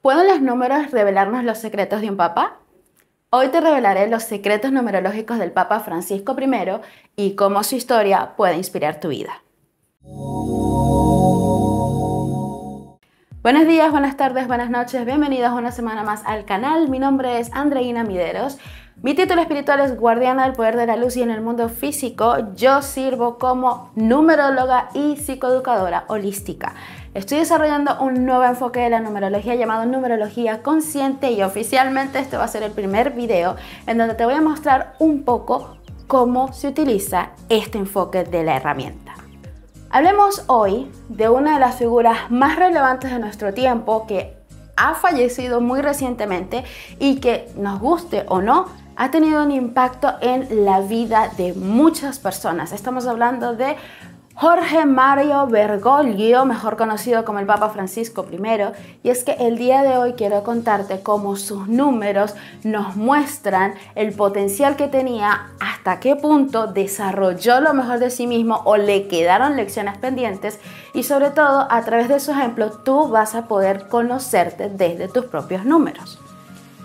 ¿Pueden los números revelarnos los secretos de un papa? Hoy te revelaré los secretos numerológicos del Papa Francisco I y cómo su historia puede inspirar tu vida. Buenos días, buenas tardes, buenas noches, bienvenidos una semana más al canal. Mi nombre es Andreina Mideros. Mi título espiritual es Guardiana del Poder de la Luz y en el mundo físico yo sirvo como numeróloga y psicoeducadora holística. Estoy desarrollando un nuevo enfoque de la numerología llamado Numerología Consciente y oficialmente este va a ser el primer video en donde te voy a mostrar un poco cómo se utiliza este enfoque de la herramienta. Hablemos hoy de una de las figuras más relevantes de nuestro tiempo que ha fallecido muy recientemente y que, nos guste o no, ha tenido un impacto en la vida de muchas personas. Estamos hablando de Jorge Mario Bergoglio, mejor conocido como el Papa Francisco I, y es que el día de hoy quiero contarte cómo sus números nos muestran el potencial que tenía, hasta qué punto desarrolló lo mejor de sí mismo o le quedaron lecciones pendientes y sobre todo a través de su ejemplo tú vas a poder conocerte desde tus propios números.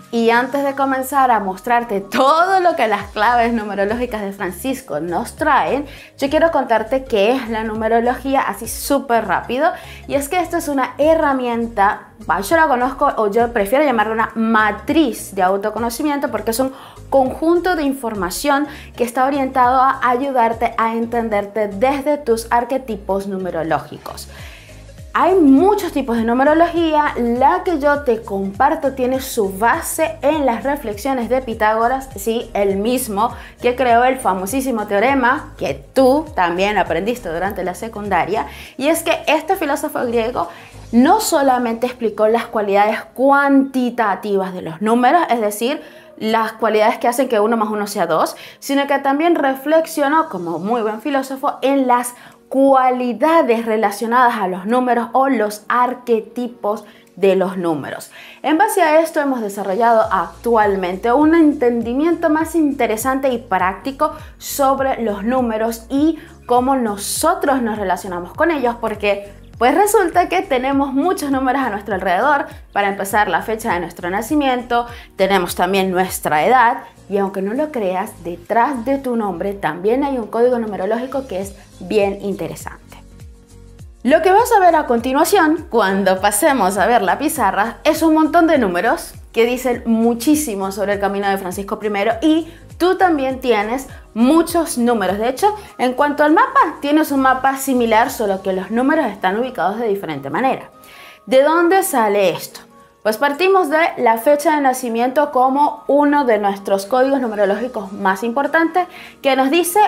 Y antes de comenzar a mostrarte todo lo que las claves numerológicas de Francisco nos traen, yo quiero contarte qué es la numerología así súper rápido. Y es que esto es una herramienta, yo la conozco o yo prefiero llamarla una matriz de autoconocimiento porque es un conjunto de información que está orientado a ayudarte a entenderte desde tus arquetipos numerológicos. Hay muchos tipos de numerología, la que yo te comparto tiene su base en las reflexiones de Pitágoras, sí, el mismo que creó el famosísimo teorema que tú también aprendiste durante la secundaria, y es que este filósofo griego no solamente explicó las cualidades cuantitativas de los números, es decir, las cualidades que hacen que 1 más 1 sea 2, sino que también reflexionó como muy buen filósofo en las cualidades relacionadas a los números o los arquetipos de los números. En base a esto hemos desarrollado actualmente un entendimiento más interesante y práctico sobre los números y cómo nosotros nos relacionamos con ellos, porque pues resulta que tenemos muchos números a nuestro alrededor. Para empezar, la fecha de nuestro nacimiento, tenemos también nuestra edad y aunque no lo creas, detrás de tu nombre también hay un código numerológico que es bien interesante. Lo que vas a ver a continuación, cuando pasemos a ver la pizarra, es un montón de números que dicen muchísimo sobre el camino de Francisco I y tú también tienes muchos números. De hecho, en cuanto al mapa, tienes un mapa similar, solo que los números están ubicados de diferente manera. ¿De dónde sale esto? Pues partimos de la fecha de nacimiento como uno de nuestros códigos numerológicos más importantes que nos dice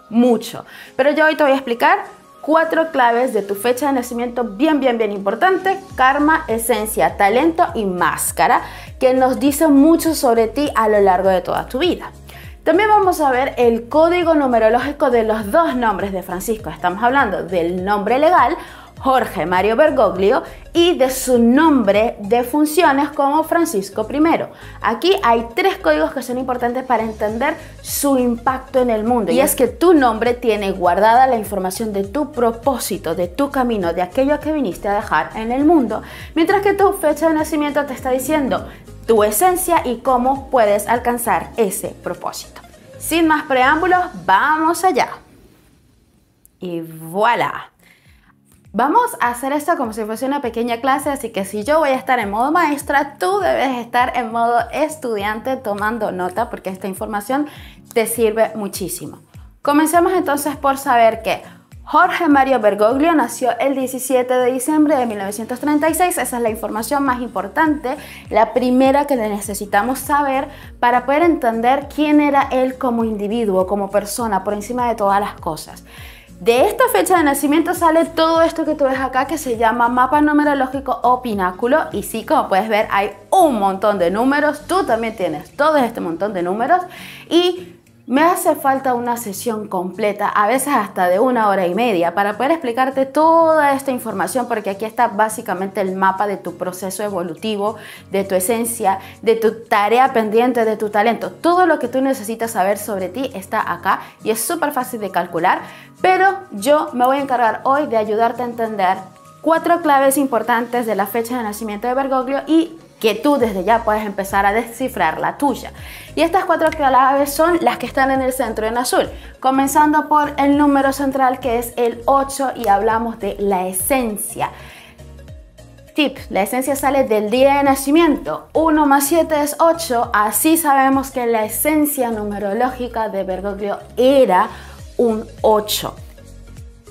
mucho. Pero yo hoy te voy a explicar 4 claves de tu fecha de nacimiento bien importante: karma, esencia, talento y máscara, que nos dicen mucho sobre ti a lo largo de toda tu vida. También vamos a ver el código numerológico de los 2 nombres de Francisco. Estamos hablando del nombre legal, Jorge Mario Bergoglio, y de su nombre de funciones como Francisco I. Aquí hay 3 códigos que son importantes para entender su impacto en el mundo. Y es que tu nombre tiene guardada la información de tu propósito, de tu camino, de aquello que viniste a dejar en el mundo, mientras que tu fecha de nacimiento te está diciendo tu esencia y cómo puedes alcanzar ese propósito. Sin más preámbulos, vamos allá. Y voilà. Vamos a hacer esto como si fuese una pequeña clase, así que si yo voy a estar en modo maestra, tú debes estar en modo estudiante tomando nota porque esta información te sirve muchísimo. Comencemos entonces por saber que Jorge Mario Bergoglio nació el 17 de diciembre de 1936, esa es la información más importante, la primera que necesitamos saber para poder entender quién era él como individuo, como persona, por encima de todas las cosas. De esta fecha de nacimiento sale todo esto que tú ves acá que se llama mapa numerológico o pináculo y sí, como puedes ver hay un montón de números, tú también tienes todo este montón de números y me hace falta una sesión completa, a veces hasta de 1 hora y media, para poder explicarte toda esta información, porque aquí está básicamente el mapa de tu proceso evolutivo, de tu esencia, de tu tarea pendiente, de tu talento. Todo lo que tú necesitas saber sobre ti está acá y es súper fácil de calcular, pero yo me voy a encargar hoy de ayudarte a entender 4 claves importantes de la fecha de nacimiento de Bergoglio y que tú desde ya puedes empezar a descifrar la tuya. Y estas 4 claves son las que están en el centro en azul, comenzando por el número central, que es el 8, y hablamos de la esencia. Tip: la esencia sale del día de nacimiento. 1 más 7 es 8, así sabemos que la esencia numerológica de Bergoglio era un 8.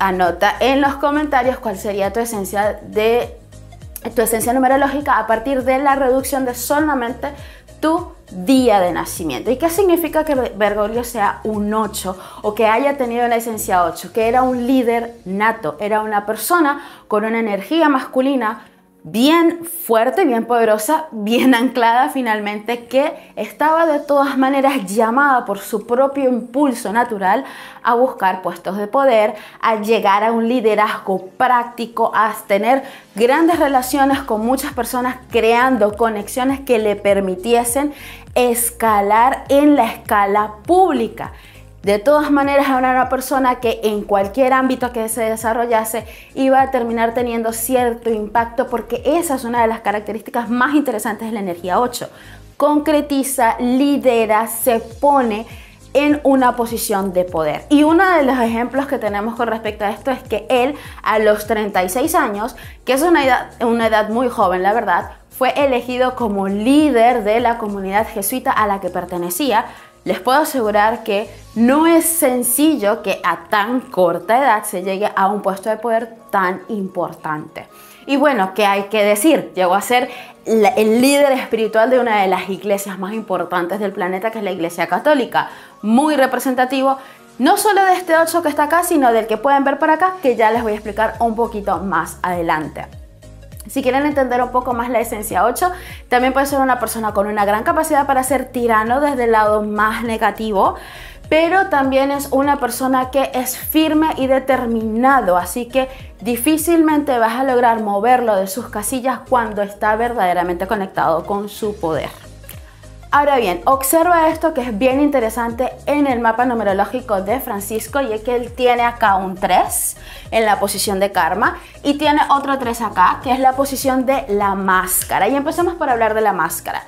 Anota en los comentarios cuál sería tu esencia numerológica a partir de la reducción de solamente tu día de nacimiento. ¿Y qué significa que Bergoglio sea un 8 o que haya tenido una esencia 8? Que era un líder nato, era una persona con una energía masculina bien fuerte, bien poderosa, bien anclada finalmente, que estaba de todas maneras llamada por su propio impulso natural a buscar puestos de poder, a llegar a un liderazgo práctico, a tener grandes relaciones con muchas personas, creando conexiones que le permitiesen escalar en la escala pública. De todas maneras, era una persona que en cualquier ámbito que se desarrollase iba a terminar teniendo cierto impacto, porque esa es una de las características más interesantes de la energía 8. Concretiza, lidera, se pone en una posición de poder. Y uno de los ejemplos que tenemos con respecto a esto es que él, a los 36 años, que es una edad muy joven, la verdad, fue elegido como líder de la comunidad jesuita a la que pertenecía. Les puedo asegurar que no es sencillo que a tan corta edad se llegue a un puesto de poder tan importante. Y bueno, ¿qué hay que decir? Llegó a ser el líder espiritual de una de las iglesias más importantes del planeta, que es la Iglesia Católica. Muy representativo, no solo de este 8 que está acá, sino del que pueden ver por acá, que ya les voy a explicar un poquito más adelante. Si quieren entender un poco más la esencia 8, también puede ser una persona con una gran capacidad para ser tirano desde el lado más negativo, pero también es una persona que es firme y determinado, así que difícilmente vas a lograr moverlo de sus casillas cuando está verdaderamente conectado con su poder. Ahora bien, observa esto que es bien interesante en el mapa numerológico de Francisco, y es que él tiene acá un 3 en la posición de karma y tiene otro 3 acá, que es la posición de la máscara. Y empecemos por hablar de la máscara.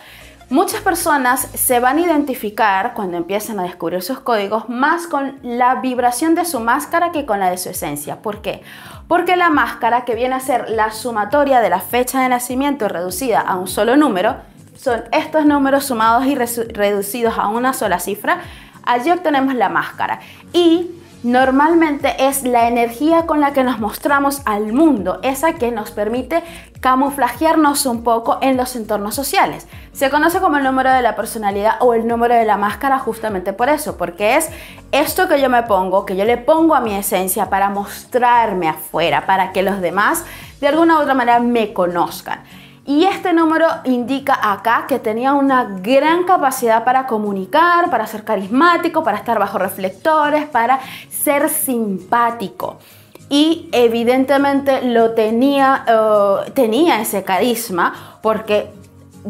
Muchas personas se van a identificar cuando empiezan a descubrir sus códigos más con la vibración de su máscara que con la de su esencia. ¿Por qué? Porque la máscara, que viene a ser la sumatoria de la fecha de nacimiento reducida a un solo número, son estos números sumados y reducidos a una sola cifra. Allí obtenemos la máscara. Y normalmente es la energía con la que nos mostramos al mundo, esa que nos permite camuflajearnos un poco en los entornos sociales. Se conoce como el número de la personalidad o el número de la máscara justamente por eso, porque es esto que yo me pongo, que yo le pongo a mi esencia para mostrarme afuera, para que los demás de alguna u otra manera me conozcan. Y este número indica acá que tenía una gran capacidad para comunicar, para ser carismático, para estar bajo reflectores, para ser simpático. Y evidentemente tenía ese carisma porque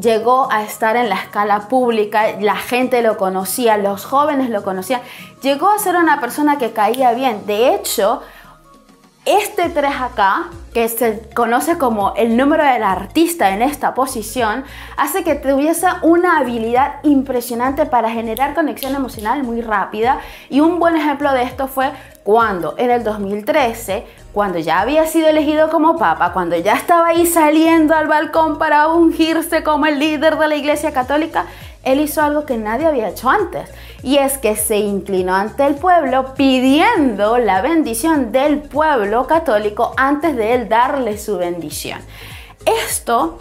llegó a estar en la escala pública, la gente lo conocía, los jóvenes lo conocían. Llegó a ser una persona que caía bien. De hecho, este 3 acá, que se conoce como el número del artista en esta posición, hace que tuviese una habilidad impresionante para generar conexión emocional muy rápida. Y un buen ejemplo de esto fue cuando en el 2013, cuando ya había sido elegido como papa, cuando ya estaba ahí saliendo al balcón para ungirse como el líder de la Iglesia Católica, él hizo algo que nadie había hecho antes, y es que se inclinó ante el pueblo pidiendo la bendición del pueblo católico antes de él darle su bendición. Esto,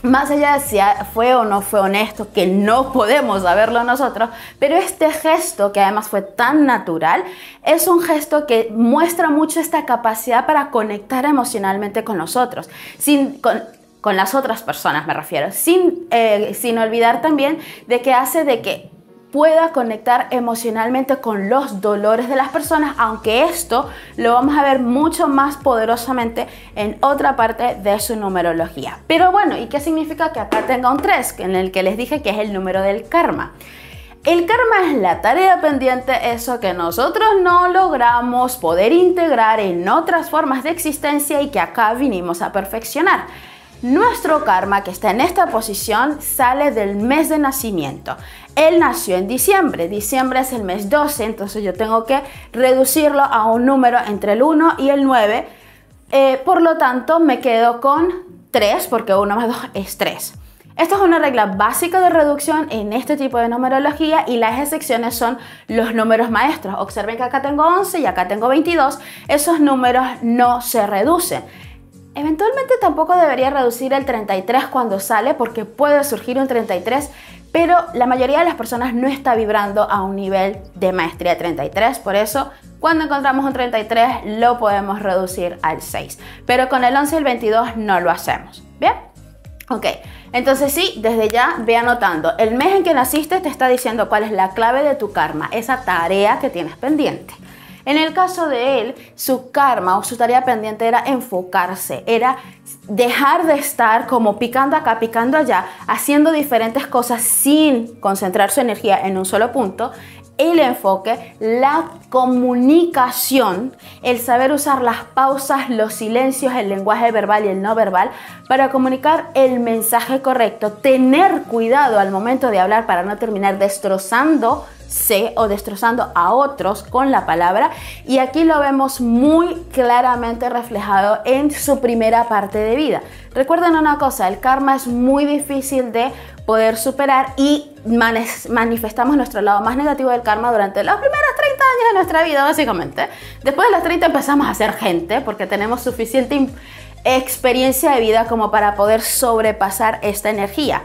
más allá de si fue o no fue honesto, que no podemos saberlo nosotros, pero este gesto, que además fue tan natural, es un gesto que muestra mucho esta capacidad para conectar emocionalmente con nosotros, con las otras personas me refiero, sin olvidar también de que hace de que pueda conectar emocionalmente con los dolores de las personas, aunque esto lo vamos a ver mucho más poderosamente en otra parte de su numerología. Pero bueno, ¿y qué significa que acá tenga un 3, en el que les dije que es el número del karma? El karma es la tarea pendiente, eso que nosotros no logramos poder integrar en otras formas de existencia y que acá vinimos a perfeccionar. Nuestro karma, que está en esta posición, sale del mes de nacimiento. Él nació en diciembre. Diciembre es el mes 12, entonces yo tengo que reducirlo a un número entre el 1 y el 9. Por lo tanto, me quedo con 3, porque 1 más 2 es 3. Esta es una regla básica de reducción en este tipo de numerología y las excepciones son los números maestros. Observen que acá tengo 11 y acá tengo 22. Esos números no se reducen. Eventualmente tampoco debería reducir el 33 cuando sale porque puede surgir un 33, pero la mayoría de las personas no está vibrando a un nivel de maestría 33. Por eso, cuando encontramos un 33 lo podemos reducir al 6. Pero con el 11 y el 22 no lo hacemos. ¿Bien? Ok, entonces sí, desde ya ve anotando. El mes en que naciste te está diciendo cuál es la clave de tu karma, esa tarea que tienes pendiente. En el caso de él, su karma o su tarea pendiente era enfocarse, era dejar de estar como picando acá, picando allá, haciendo diferentes cosas sin concentrar su energía en un solo punto. El enfoque, la comunicación, el saber usar las pausas, los silencios, el lenguaje verbal y el no verbal para comunicar el mensaje correcto, tener cuidado al momento de hablar para no terminar destrozándose o destrozando a otros con la palabra, y aquí lo vemos muy claramente reflejado en su primera parte de vida. Recuerden una cosa, el karma es muy difícil de poder superar y manifestamos nuestro lado más negativo del karma durante los primeros 30 años de nuestra vida, básicamente. Después de los 30 empezamos a ser gente porque tenemos suficiente experiencia de vida como para poder sobrepasar esta energía.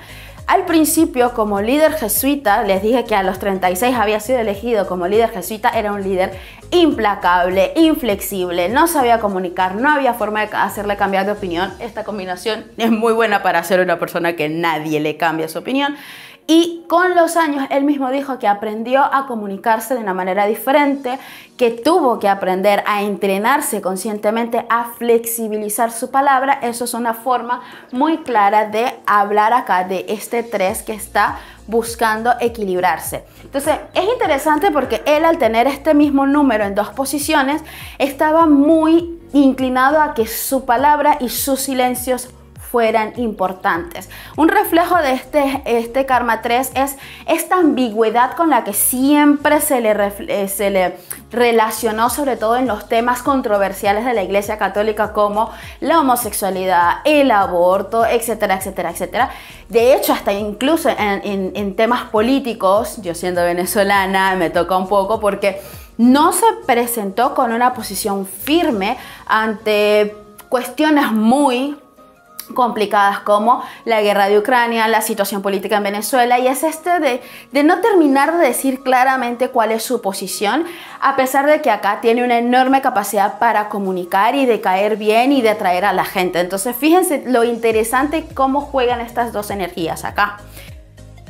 Al principio, como líder jesuita, les dije que a los 36 había sido elegido como líder jesuita. Era un líder implacable, inflexible, no sabía comunicar, no había forma de hacerle cambiar de opinión. Esta combinación es muy buena para ser una persona que nadie le cambia su opinión. Y con los años él mismo dijo que aprendió a comunicarse de una manera diferente, que tuvo que aprender a entrenarse conscientemente, a flexibilizar su palabra. Eso es una forma muy clara de hablar acá de este 3 que está buscando equilibrarse. Entonces es interesante porque él, al tener este mismo número en 2 posiciones, estaba muy inclinado a que su palabra y sus silencios fueran importantes. Un reflejo de este karma 3 es esta ambigüedad con la que siempre se le relacionó, sobre todo en los temas controversiales de la Iglesia Católica como la homosexualidad, el aborto, etcétera, etcétera, etcétera. De hecho, hasta incluso en temas políticos, yo siendo venezolana me toca un poco porque no se presentó con una posición firme ante cuestiones muy complicadas como la guerra de Ucrania, la situación política en Venezuela, y es de no terminar de decir claramente cuál es su posición, a pesar de que acá tiene una enorme capacidad para comunicar y de caer bien y de atraer a la gente. Entonces fíjense lo interesante cómo juegan estas dos energías acá.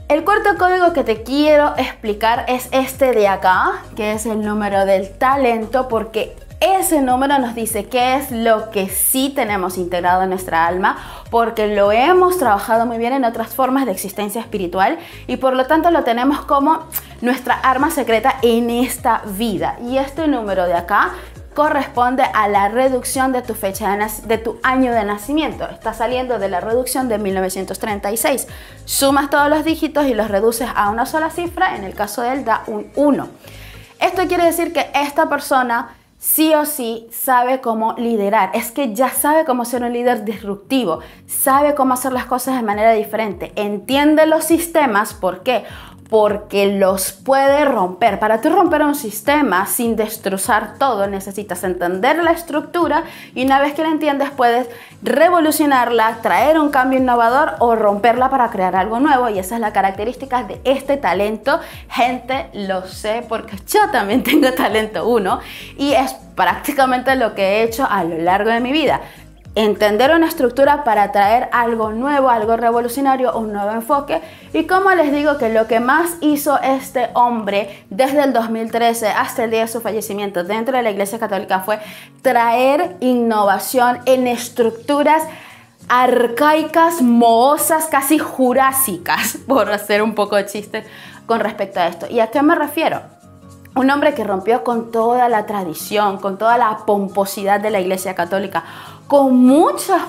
El cuarto código que te quiero explicar es este de acá, que es el número del talento, porque ese número nos dice qué es lo que sí tenemos integrado en nuestra alma, porque lo hemos trabajado muy bien en otras formas de existencia espiritual y por lo tanto lo tenemos como nuestra arma secreta en esta vida. Y este número de acá corresponde a la reducción de tu fecha de tu año de nacimiento. Está saliendo de la reducción de 1936. Sumas todos los dígitos y los reduces a una sola cifra. En el caso de él da un 1. Esto quiere decir que esta persona sí o sí sabe cómo liderar. Es que ya sabe cómo ser un líder disruptivo, sabe cómo hacer las cosas de manera diferente, entiende los sistemas. ¿Por qué? Porque los puede romper. Para tú romper un sistema sin destrozar todo, necesitas entender la estructura y una vez que la entiendes puedes revolucionarla, traer un cambio innovador o romperla para crear algo nuevo, y esa es la característica de este talento. Gente, lo sé porque yo también tengo talento 1 y es prácticamente lo que he hecho a lo largo de mi vida. Entender una estructura para traer algo nuevo, algo revolucionario, un nuevo enfoque. Y como les digo que lo que más hizo este hombre desde el 2013 hasta el día de su fallecimiento dentro de la Iglesia Católica fue traer innovación en estructuras arcaicas, mohosas, casi jurásicas, por hacer un poco de chiste, con respecto a esto. ¿Y a qué me refiero? Un hombre que rompió con toda la tradición, con toda la pomposidad de la Iglesia Católica, con muchas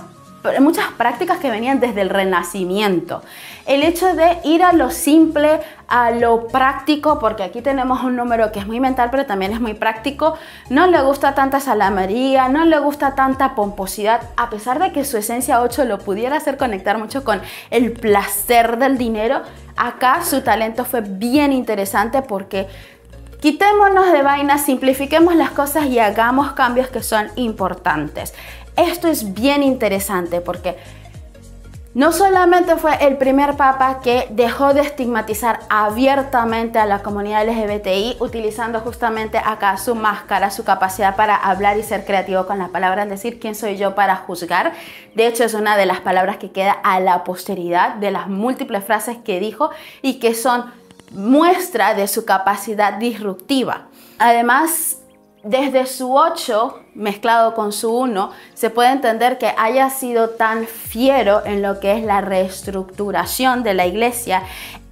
prácticas que venían desde el Renacimiento. El hecho de ir a lo simple, a lo práctico, porque aquí tenemos un número que es muy mental, pero también es muy práctico. No le gusta tanta salamería, no le gusta tanta pomposidad, a pesar de que su esencia 8 lo pudiera hacer conectar mucho con el placer del dinero. Acá su talento fue bien interesante porque quitémonos de vainas, simplifiquemos las cosas y hagamos cambios que son importantes. Esto es bien interesante porque no solamente fue el primer papa que dejó de estigmatizar abiertamente a la comunidad LGBTI, utilizando justamente acá su máscara, su capacidad para hablar y ser creativo con la palabra, es decir, ¿quién soy yo para juzgar? De hecho, es una de las palabras que queda a la posteridad de las múltiples frases que dijo y que son muestra de su capacidad disruptiva. Además, desde su 8 mezclado con su 1, se puede entender que haya sido tan fiero en lo que es la reestructuración de la iglesia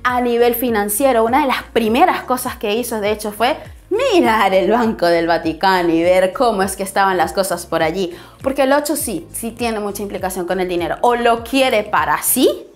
a nivel financiero. Una de las primeras cosas que hizo, de hecho, fue mirar el Banco del Vaticano y ver cómo es que estaban las cosas por allí. Porque el 8 sí tiene mucha implicación con el dinero. O lo quiere para sí,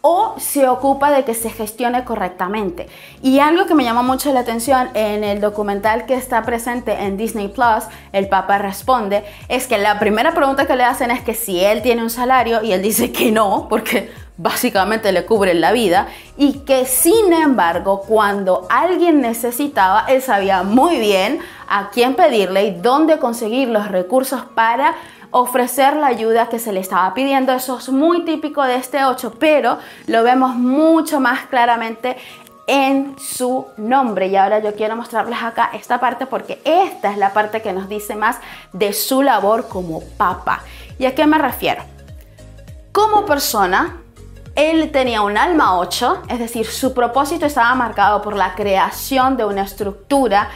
o se ocupa de que se gestione correctamente. Y algo que me llamó mucho la atención en el documental que está presente en Disney Plus, El Papa Responde, es que la primera pregunta que le hacen es que si él tiene un salario, y él dice que no, porque básicamente le cubren la vida, y que sin embargo cuando alguien necesitaba, él sabía muy bien a quién pedirle y dónde conseguir los recursos para ofrecer la ayuda que se le estaba pidiendo. Eso es muy típico de este 8, pero lo vemos mucho más claramente en su nombre. Y ahora yo quiero mostrarles acá esta parte porque esta es la parte que nos dice más de su labor como papa. ¿Y a qué me refiero? Como persona, él tenía un alma 8, es decir, su propósito estaba marcado por la creación de una estructura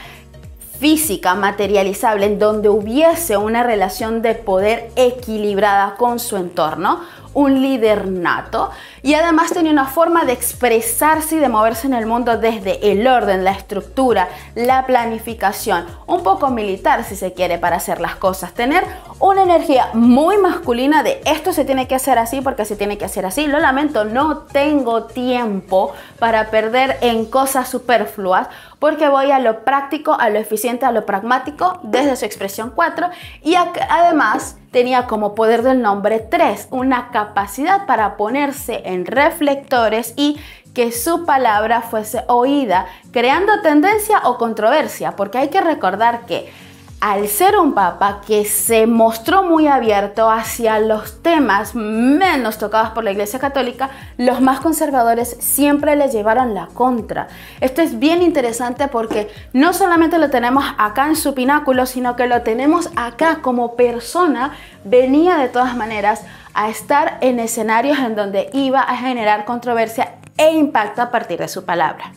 física, materializable, en donde hubiese una relación de poder equilibrada con su entorno, un líder nato, y además tenía una forma de expresarse y de moverse en el mundo desde el orden, la estructura, la planificación, un poco militar si se quiere para hacer las cosas, tener una energía muy masculina de esto se tiene que hacer así porque se tiene que hacer así, lo lamento, no tengo tiempo para perder en cosas superfluas porque voy a lo práctico, a lo eficiente, a lo pragmático desde su expresión 4 y además tenía como poder del nombre 3 una capacidad para ponerse en reflectores y que su palabra fuese oída, creando tendencia o controversia, porque hay que recordar que al ser un papa que se mostró muy abierto hacia los temas menos tocados por la Iglesia Católica, los más conservadores siempre le llevaron la contra. Esto es bien interesante porque no solamente lo tenemos acá en su pináculo, sino que lo tenemos acá como persona, venía de todas maneras a estar en escenarios en donde iba a generar controversia e impacto a partir de su palabra.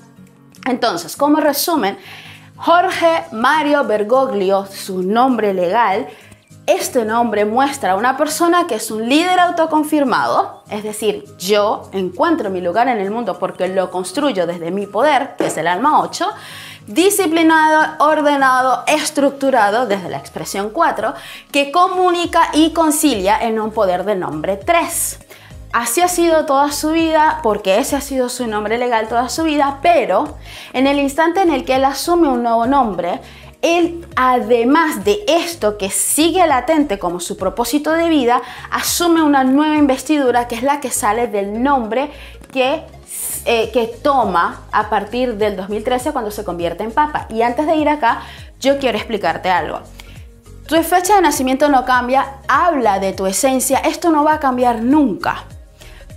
Entonces, como resumen, Jorge Mario Bergoglio, su nombre legal, este nombre muestra a una persona que es un líder autoconfirmado, es decir, yo encuentro mi lugar en el mundo porque lo construyo desde mi poder, que es el alma 8, disciplinado, ordenado, estructurado desde la expresión 4, que comunica y concilia en un poder del nombre 3. Así ha sido toda su vida, porque ese ha sido su nombre legal toda su vida, pero en el instante en el que él asume un nuevo nombre, él, además de esto que sigue latente como su propósito de vida, asume una nueva investidura que es la que sale del nombre que toma a partir del 2013 cuando se convierte en papa. Y antes de ir acá, yo quiero explicarte algo. Tu fecha de nacimiento no cambia, habla de tu esencia, esto no va a cambiar nunca.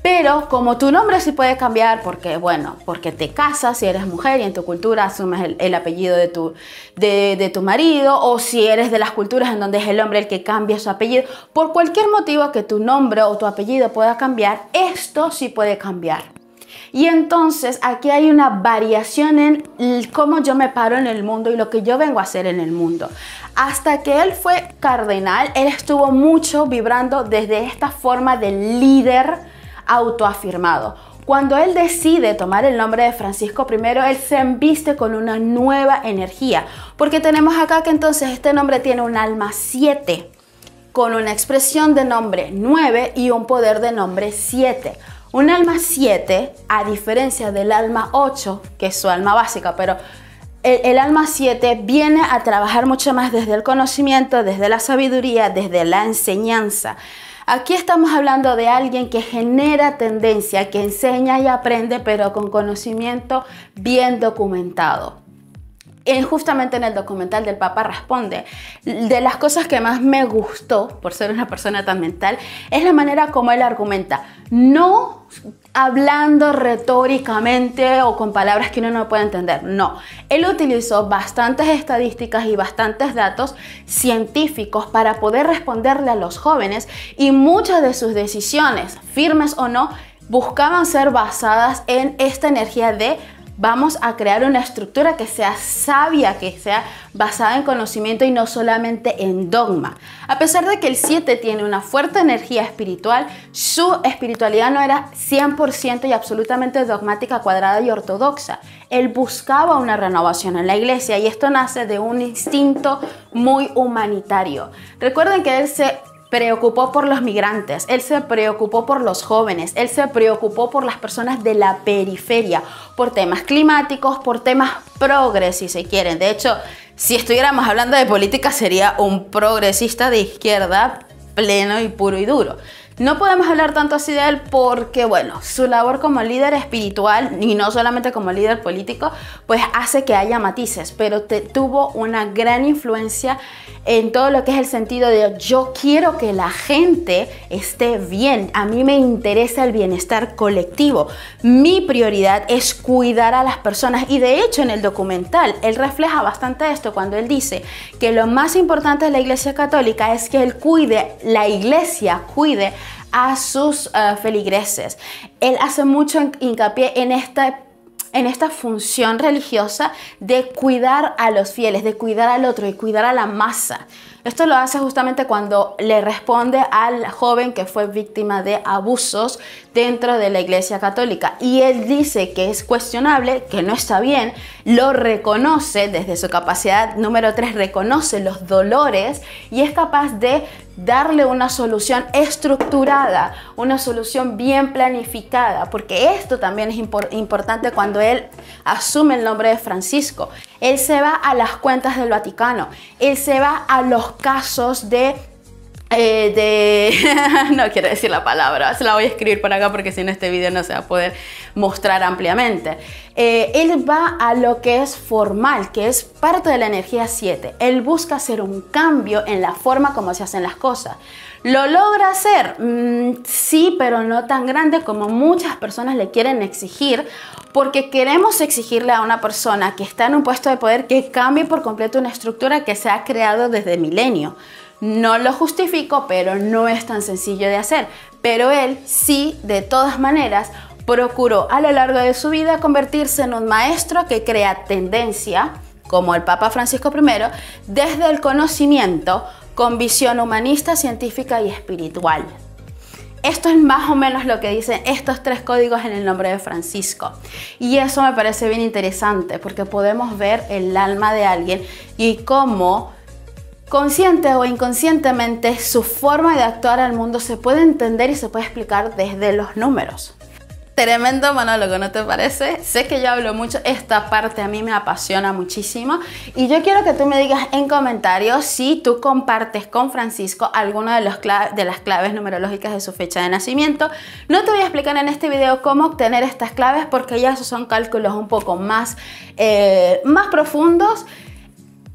Pero como tu nombre sí puede cambiar porque te casas si eres mujer y en tu cultura asumes el apellido de tu marido, o si eres de las culturas en donde es el hombre el que cambia su apellido, por cualquier motivo que tu nombre o tu apellido pueda cambiar, esto sí puede cambiar. Y entonces aquí hay una variación en cómo yo me paro en el mundo y lo que yo vengo a hacer en el mundo. Hasta que él fue cardenal, él estuvo mucho vibrando desde esta forma de líder autoafirmado. Cuando él decide tomar el nombre de Francisco I, él se embiste con una nueva energía, porque tenemos acá que entonces este nombre tiene un alma 7, con una expresión de nombre 9 y un poder de nombre 7. Un alma 7, a diferencia del alma 8, que es su alma básica, pero el alma 7 viene a trabajar mucho más desde el conocimiento, desde la sabiduría, desde la enseñanza. Aquí estamos hablando de alguien que genera tendencia, que enseña y aprende, pero con conocimiento bien documentado. Justamente en el documental del Papa Responde, de las cosas que más me gustó, por ser una persona tan mental, es la manera como él argumenta. No hablando retóricamente o con palabras que uno no puede entender, no. Él utilizó bastantes estadísticas y bastantes datos científicos para poder responderle a los jóvenes, y muchas de sus decisiones, firmes o no, buscaban ser basadas en esta energía de vamos a crear una estructura que sea sabia, que sea basada en conocimiento y no solamente en dogma. A pesar de que el 7 tiene una fuerte energía espiritual, su espiritualidad no era 100% y absolutamente dogmática, cuadrada y ortodoxa. Él buscaba una renovación en la iglesia, y esto nace de un instinto muy humanitario. Recuerden que él se preocupó por los migrantes, él se preocupó por los jóvenes, él se preocupó por las personas de la periferia, por temas climáticos, por temas progres, si se quieren. De hecho, si estuviéramos hablando de política, sería un progresista de izquierda pleno y puro y duro. No podemos hablar tanto así de él porque, bueno, su labor como líder espiritual y no solamente como líder político, pues hace que haya matices, pero tuvo una gran influencia en todo lo que es el sentido de yo quiero que la gente esté bien, a mí me interesa el bienestar colectivo, mi prioridad es cuidar a las personas. Y de hecho en el documental él refleja bastante esto cuando él dice que lo más importante de la Iglesia Católica es que la Iglesia cuide a sus feligreses. Él hace mucho hincapié en esta función religiosa de cuidar a los fieles, de cuidar al otro y cuidar a la masa. Esto lo hace justamente cuando le responde al joven que fue víctima de abusos dentro de la Iglesia Católica. Y él dice que es cuestionable, que no está bien, lo reconoce desde su capacidad número 3, reconoce los dolores y es capaz de darle una solución estructurada, una solución bien planificada, porque esto también es importante cuando él asume el nombre de Francisco. Él se va a las cuentas del Vaticano, él se va a los casos no quiero decir la palabra, se la voy a escribir por acá porque si no este video no se va a poder mostrar ampliamente. Él va a lo que es formal, que es parte de la energía 7. Él busca hacer un cambio en la forma como se hacen las cosas. ¿Lo logra hacer? Sí, pero no tan grande como muchas personas le quieren exigir, porque queremos exigirle a una persona que está en un puesto de poder que cambie por completo una estructura que se ha creado desde milenio. No lo justifico, pero no es tan sencillo de hacer. Pero él sí, de todas maneras, procuró a lo largo de su vida convertirse en un maestro que crea tendencia, como el Papa Francisco I, desde el conocimiento con visión humanista, científica y espiritual. Esto es más o menos lo que dicen estos 3 códigos en el nombre de Francisco. Y eso me parece bien interesante porque podemos ver el alma de alguien y cómo consciente o inconscientemente su forma de actuar al mundo se puede entender y se puede explicar desde los números. Tremendo monólogo, ¿no te parece? Sé que yo hablo mucho, esta parte a mí me apasiona muchísimo y yo quiero que tú me digas en comentarios si tú compartes con Francisco alguna de las claves numerológicas de su fecha de nacimiento. No te voy a explicar en este video cómo obtener estas claves porque ya esos son cálculos un poco más profundos.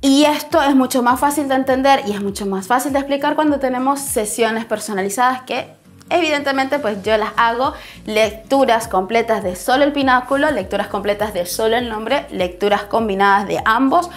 Y esto es mucho más fácil de entender y es mucho más fácil de explicar cuando tenemos sesiones personalizadas que evidentemente pues yo las hago, lecturas completas de solo el pináculo, lecturas completas de solo el nombre, lecturas combinadas de ambos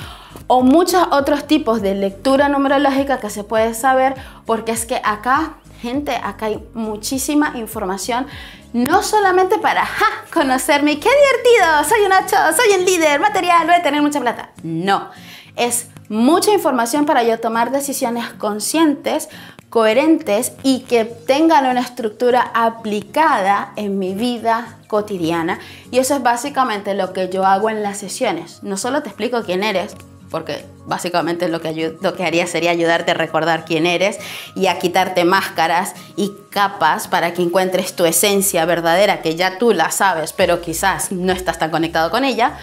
o muchos otros tipos de lectura numerológica que se puede saber, porque es que acá, gente, acá hay muchísima información, no solamente para conocerme, qué divertido, soy un 8, soy un líder material, voy a tener mucha plata. No, es mucha información para yo tomar decisiones conscientes coherentes y que tengan una estructura aplicada en mi vida cotidiana. Y eso es básicamente lo que yo hago en las sesiones. No solo te explico quién eres, porque básicamente lo que haría sería ayudarte a recordar quién eres y a quitarte máscaras y capas para que encuentres tu esencia verdadera, que ya tú la sabes, pero quizás no estás tan conectado con ella.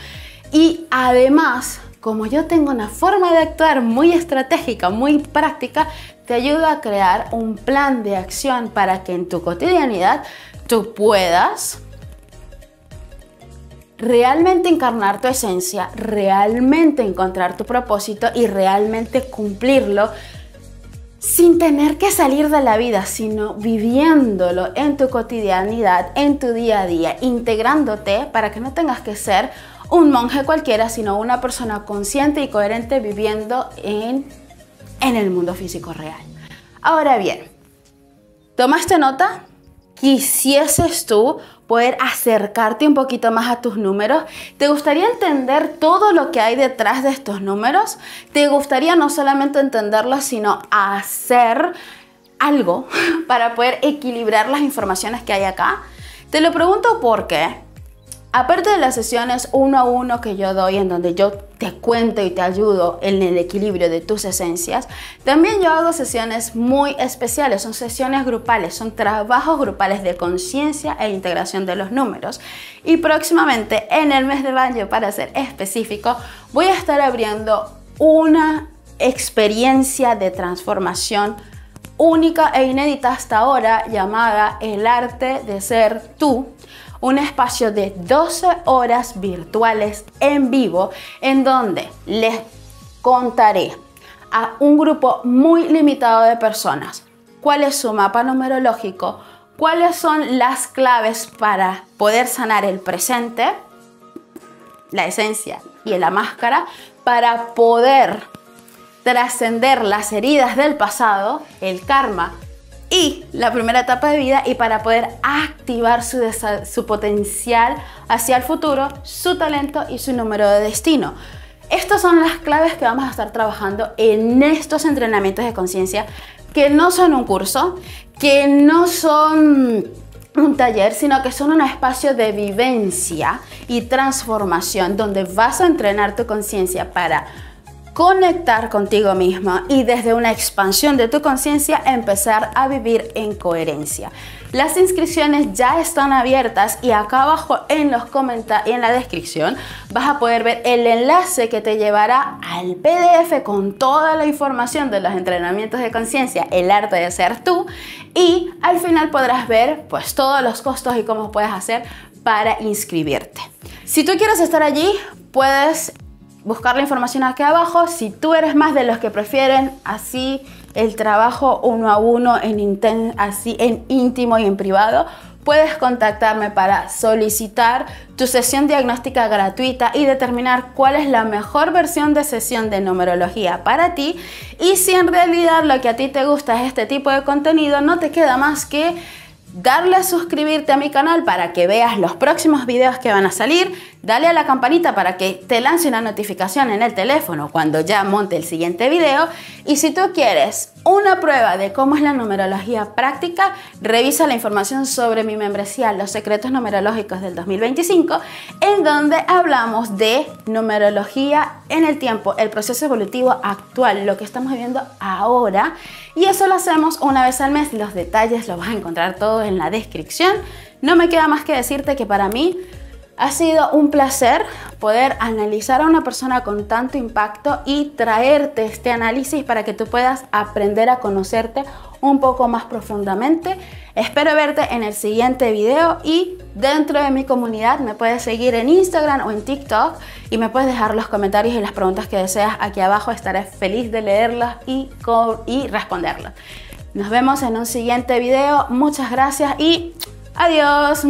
Y además, como yo tengo una forma de actuar muy estratégica, muy práctica, te ayuda a crear un plan de acción para que en tu cotidianidad tú puedas realmente encarnar tu esencia, realmente encontrar tu propósito y realmente cumplirlo sin tener que salir de la vida, sino viviéndolo en tu cotidianidad, en tu día a día, integrándote para que no tengas que ser un monje cualquiera, sino una persona consciente y coherente viviendo en el mundo físico real. Ahora bien, ¿tomaste nota? ¿Quisieses tú poder acercarte un poquito más a tus números? ¿Te gustaría entender todo lo que hay detrás de estos números? ¿Te gustaría no solamente entenderlos, sino hacer algo para poder equilibrar las informaciones que hay acá? Te lo pregunto porque, aparte de las sesiones 1 a 1 que yo doy, en donde yo te cuento y te ayudo en el equilibrio de tus esencias, también yo hago sesiones muy especiales, son sesiones grupales, son trabajos grupales de conciencia e integración de los números. Y próximamente, en el mes de mayo, para ser específico, voy a estar abriendo una experiencia de transformación única e inédita hasta ahora, llamada El Arte de Ser Tú. Un espacio de 12 horas virtuales en vivo, en donde les contaré a un grupo muy limitado de personas cuál es su mapa numerológico, cuáles son las claves para poder sanar el presente, la esencia y la máscara, para poder trascender las heridas del pasado, el karma y la primera etapa de vida, y para poder activar su potencial hacia el futuro, su talento y su número de destino. Estas son las claves que vamos a estar trabajando en estos entrenamientos de conciencia, que no son un curso, que no son un taller, sino que son un espacio de vivencia y transformación, donde vas a entrenar tu conciencia para conectar contigo misma y desde una expansión de tu conciencia empezar a vivir en coherencia. Las inscripciones ya están abiertas y acá abajo en los comentarios y en la descripción vas a poder ver el enlace que te llevará al PDF con toda la información de los entrenamientos de conciencia, El Arte de Ser Tú, y al final podrás ver pues todos los costos y cómo puedes hacer para inscribirte. Si tú quieres estar allí, puedes buscar la información aquí abajo. Si tú eres más de los que prefieren así el trabajo 1 a 1, así en íntimo y en privado, puedes contactarme para solicitar tu sesión diagnóstica gratuita y determinar cuál es la mejor versión de sesión de numerología para ti. Y si en realidad lo que a ti te gusta es este tipo de contenido, no te queda más que darle a suscribirte a mi canal para que veas los próximos videos que van a salir, dale a la campanita para que te lance una notificación en el teléfono cuando ya monte el siguiente video, y si tú quieres una prueba de cómo es la numerología práctica, revisa la información sobre mi membresía Los Secretos Numerológicos del 2025, en donde hablamos de numerología en el tiempo, el proceso evolutivo actual, lo que estamos viviendo ahora, y eso lo hacemos una vez al mes. Los detalles los vas a encontrar todo en la descripción. No me queda más que decirte que para mí ha sido un placer poder analizar a una persona con tanto impacto y traerte este análisis para que tú puedas aprender a conocerte un poco más profundamente. Espero verte en el siguiente video, y dentro de mi comunidad me puedes seguir en Instagram o en TikTok y me puedes dejar los comentarios y las preguntas que deseas aquí abajo. Estaré feliz de leerlas y responderlas. Nos vemos en un siguiente video. Muchas gracias y adiós.